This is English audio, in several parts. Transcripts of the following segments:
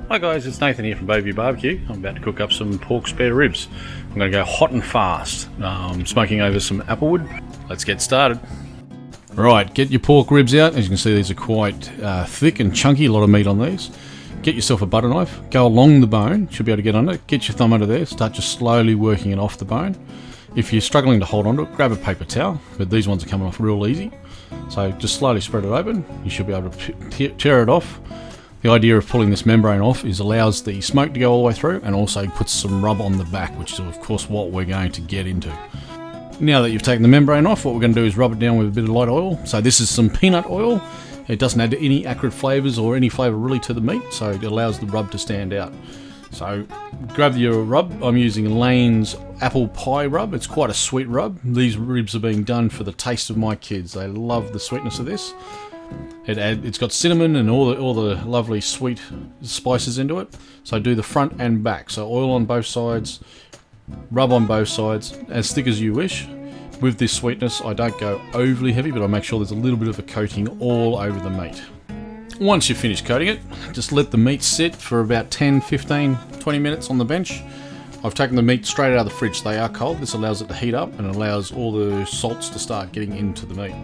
Hi guys, it's Nathan here from BeauView Barbecue. I'm about to cook up some pork spare ribs. I'm going to go hot and fast, smoking over some applewood. Let's get started. Right, get your pork ribs out. As you can see, these are quite thick and chunky, a lot of meat on these. Get yourself a butter knife, go along the bone, should be able to get under, get your thumb under there, start just slowly working it off the bone. If you're struggling to hold onto it, grab a paper towel, but these ones are coming off real easy. So just slowly spread it open, you should be able to tear it off. The idea of pulling this membrane off is allows the smoke to go all the way through and also puts some rub on the back, which is of course what we're going to get into. Now that you've taken the membrane off, what we're going to do is rub it down with a bit of light oil. So this is some peanut oil. It doesn't add any acrid flavours or any flavour really to the meat, so it allows the rub to stand out. So grab your rub. I'm using Lane's apple pie rub. It's quite a sweet rub. These ribs are being done for the taste of my kids. They love the sweetness of this. It's got cinnamon and all the lovely sweet spices into it. So do the front and back. So oil on both sides, rub on both sides, as thick as you wish. With this sweetness, I don't go overly heavy, but I make sure there's a little bit of a coating all over the meat. Once you've finished coating it, just let the meat sit for about 10, 15, 20 minutes on the bench. I've taken the meat straight out of the fridge. They are cold. This allows it to heat up and allows all the salts to start getting into the meat.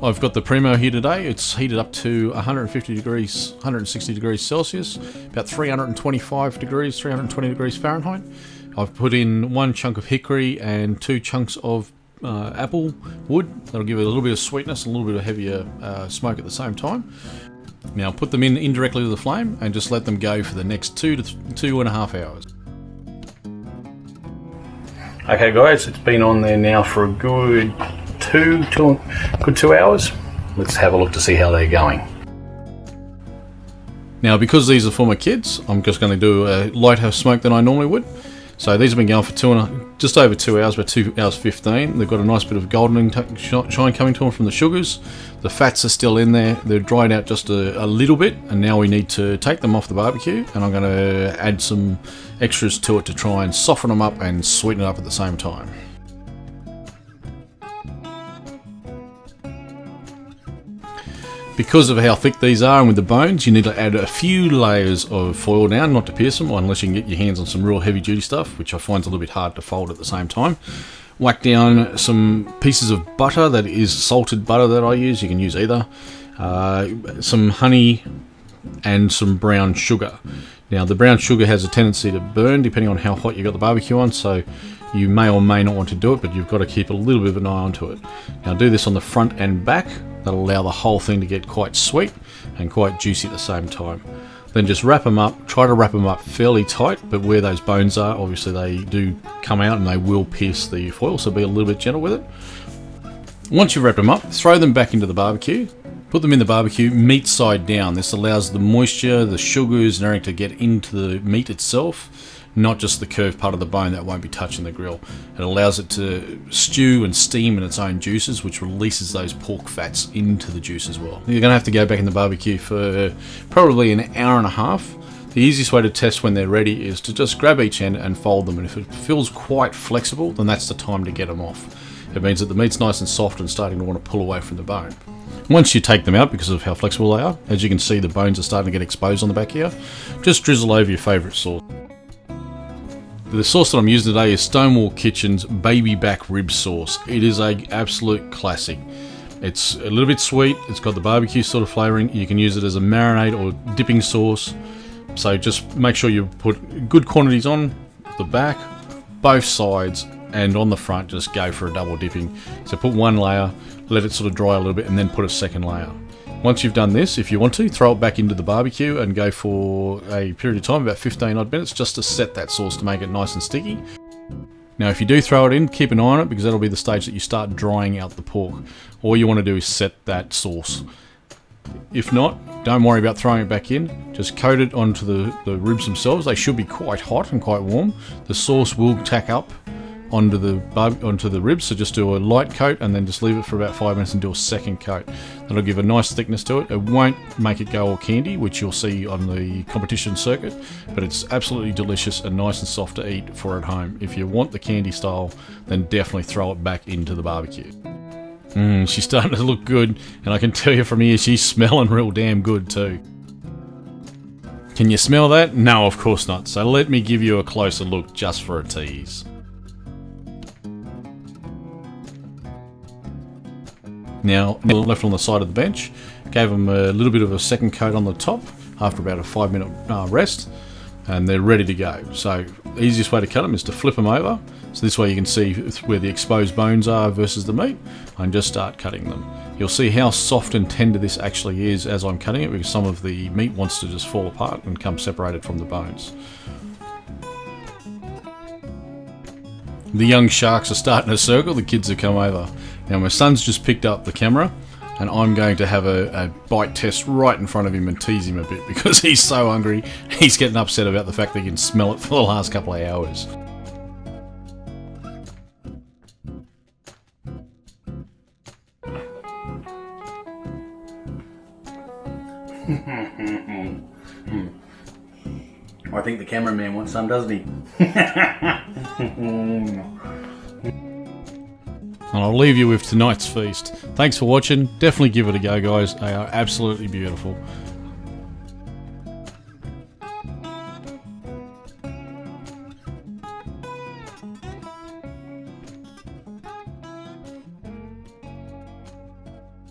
I've got the primo here today. It's heated up to 150 degrees, 160 degrees Celsius, about 325 degrees, 320 degrees Fahrenheit. I've put in one chunk of hickory and 2 chunks of apple wood. That'll give it a little bit of sweetness and a little bit of heavier smoke at the same time. Now put them in indirectly to the flame and just let them go for the next 2 to 2.5 hours. Okay guys, it's been on there now for a good 2 hours. Let's have a look to see how they're going. Now because these are for my kids, I'm just going to do a lighter smoke than I normally would. So these have been going for just over 2 hours, about 2 hours 15. They've got a nice bit of golden shine coming to them from the sugars. The fats are still in there. They're dried out just a little bit, and now we need to take them off the barbecue, and I'm going to add some extras to it to try and soften them up and sweeten it up at the same time. Because of how thick these are and with the bones, you need to add a few layers of foil down, not to pierce them, unless you can get your hands on some real heavy duty stuff, which I find is a little bit hard to fold at the same time. Whack down some pieces of butter, that is salted butter that I use, you can use either. Some honey and some brown sugar. Now the brown sugar has a tendency to burn depending on how hot you got the barbecue on, so you may or may not want to do it, but you've got to keep a little bit of an eye onto it. Now do this on the front and back. That'll allow the whole thing to get quite sweet and quite juicy at the same time. Then just wrap them up. Try to wrap them up fairly tight, but where those bones are, obviously they do come out and they will pierce the foil, so be a little bit gentle with it. Once you've wrapped them up, throw them back into the barbecue. Put them in the barbecue meat side down. This allows the moisture, the sugars and everything to get into the meat itself, not just the curved part of the bone that won't be touching the grill. It allows it to stew and steam in its own juices, which releases those pork fats into the juice as well. You're going to have to go back in the barbecue for probably an hour and a half. The easiest way to test when they're ready is to just grab each end and fold them, and if it feels quite flexible, then that's the time to get them off. It means that the meat's nice and soft and starting to want to pull away from the bone. Once you take them out, because of how flexible they are, as you can see the bones are starting to get exposed on the back here, just drizzle over your favourite sauce. The sauce that I'm using today is Stonewall Kitchen's baby back rib sauce. It is an absolute classic. It's a little bit sweet, it's got the barbecue sort of flavouring. You can use it as a marinade or dipping sauce. So just make sure you put good quantities on the back, both sides, and on the front just go for a double dipping. So put one layer, let it sort of dry a little bit, and then put a second layer. Once you've done this, if you want to, throw it back into the barbecue and go for a period of time, about 15 odd minutes, just to set that sauce to make it nice and sticky. Now if you do throw it in, keep an eye on it, because that'll be the stage that you start drying out the pork. All you want to do is set that sauce. If not, don't worry about throwing it back in, just coat it onto the ribs themselves. They should be quite hot and quite warm. The sauce will tack up onto the ribs, so just do a light coat and then just leave it for about 5 minutes and do a second coat. That'll give a nice thickness to it. It won't make it go all candy, which you'll see on the competition circuit, but it's absolutely delicious and nice and soft to eat for at home. If you want the candy style, then definitely throw it back into the barbecue. She's starting to look good, and I can tell you from here she's smelling real damn good too. Can you smell that? No, of course not. So let me give you a closer look just for a tease. Now, left on the side of the bench, gave them a little bit of a second coat on the top after about a 5-minute rest, and they're ready to go. So the easiest way to cut them is to flip them over, so this way you can see where the exposed bones are versus the meat, and just start cutting them. You'll see how soft and tender this actually is as I'm cutting it, because some of the meat wants to just fall apart and come separated from the bones. The young sharks are starting to circle, the kids have come over. Now my son's just picked up the camera, and I'm going to have a bite test right in front of him and tease him a bit, because he's so hungry. He's getting upset about the fact that he can smell it for the last couple of hours. I think the cameraman wants some, doesn't he? And I'll leave you with tonight's feast. Thanks for watching. Definitely give it a go, guys. They are absolutely beautiful.